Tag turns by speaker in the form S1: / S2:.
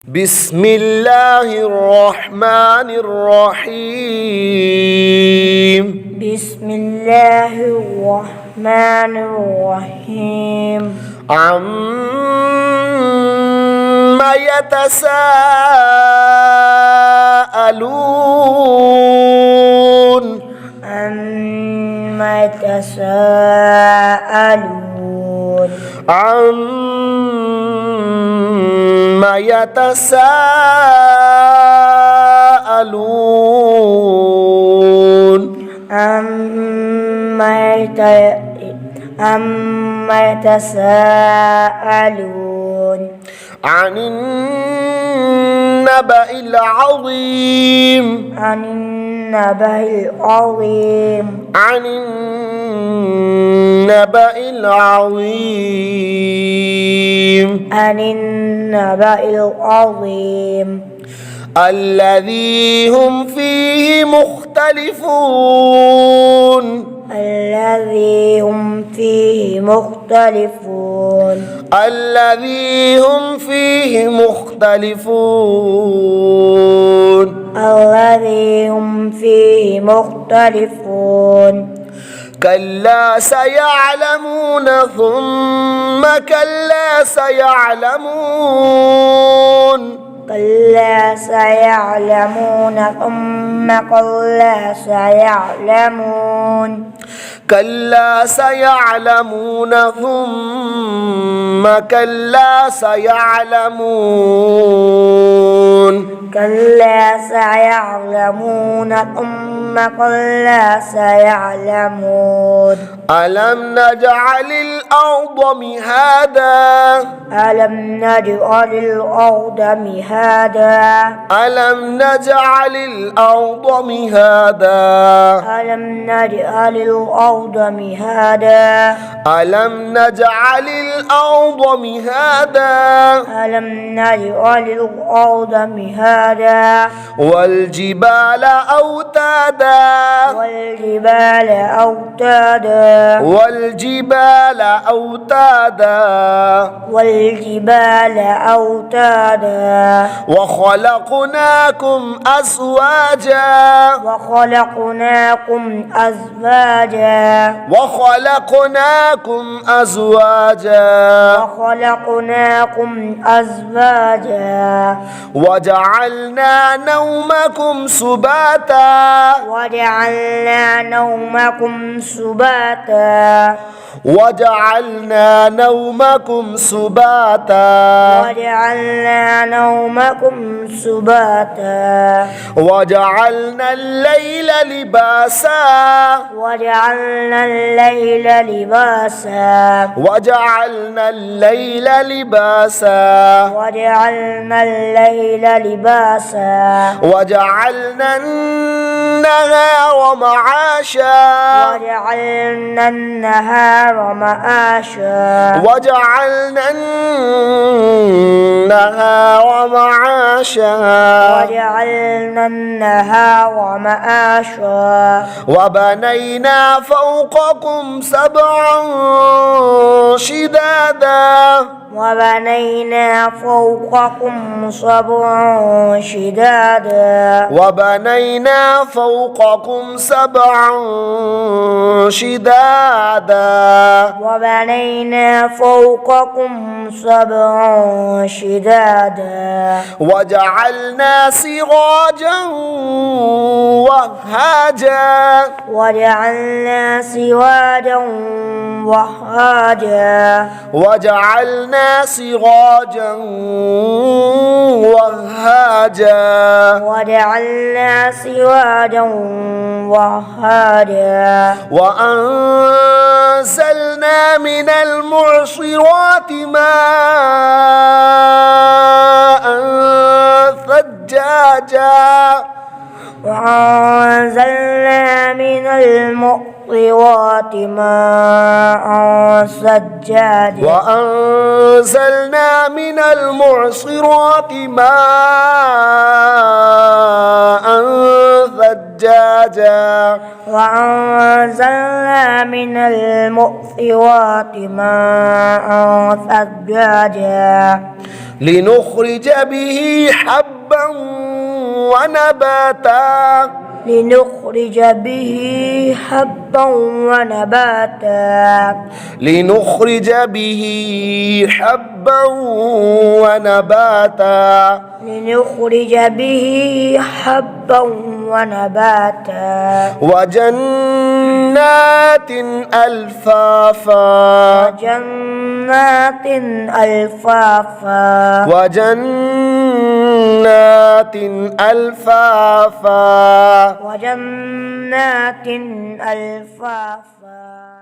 S1: بسم الله الرحمن الرحيم
S2: بسم الله الرحمن الرحيم
S1: عما يتساءلون
S2: عما يتساءلون
S1: عما يتساءلون
S2: عما يتساءلون
S1: عن النبأ العظيم
S2: عن النبأ العظيم
S1: عن النبأ العظيم
S2: عن النبأ العظيم
S1: الذي هم فيه مختلفون
S2: الذي هم فيه مختلفون
S1: الذي هم فيه مختلفون
S2: الذي هم فيه مختلفون
S1: كلا سيعلمون ثم كلا سيعلمون
S2: كلا سيعلمون ثم كلا سيعلمون
S1: كلا سيعلمون ثم كلا سيعلمون
S2: كلا سيعلمون ثم كلا سيعلمون
S1: ألم نجعل الأرض مهادا
S2: ألم نجعل الأرض مهادا
S1: ألم نجعل الأرض مهادا
S2: ألم نجعل الأرض مهادا
S1: ألم نجعل الأرض مهادا
S2: ألم نجعل الأرض مهادا
S1: والجبال أوتادا
S2: والجبال أوتادا
S1: والجبال أوتادا
S2: والجبال أوتادا
S1: وخلقناكم أزواجا
S2: وخلقناكم أزواجا
S1: وخلقناكم أزواجا
S2: وخلقناكم أزواجا
S1: وجعلنا نومكم سباتا
S2: وجعلنا نومكم سباتا
S1: وجعلنا نومكم سباتا
S2: وجعلنا نومكم سباتا
S1: وجعلنا الليل لباسا
S2: وجعلنا الليل لباسا
S1: وجعلنا الليل لباسا
S2: وجعلنا الليل لباسا
S1: وجعلنا النهار معاشا
S2: وجعلنا النهار معاشا
S1: وجعلنا النهار معاشا
S2: وجعلنا النهار معاشا
S1: وبنينا فوقكم سبعا شدادا
S2: وبنينا فوقكم سبعا شدادا
S1: وبنينا فوقكم سبعا شدادا
S2: وبنينا فوقكم سبعا شدادا
S1: وجعلنا سراجا وهاجا
S2: وجعلنا سراجا وهاجا
S1: وجعلنا سراجا وهاجا
S2: وجعلنا سراجا وهاجا
S1: وأنزلنا من المعصرات ماء ثجاجا
S2: وأنزلنا من المعصرات ماء ثجاجا
S1: وأنزلنا من المعصرات ماء ثجاجا
S2: وأنزلنا من المعصرات ماء ثجاجا
S1: لنخرج به حبا ونباتا
S2: لنخرج به حبا ونباتا
S1: لنخرج به حبا ونباتا
S2: لنخرج به حبا ونباتا
S1: وجنات ألفافا
S2: وجنات ألفافا
S1: وجنات ألفافا
S2: وجنات ألفافا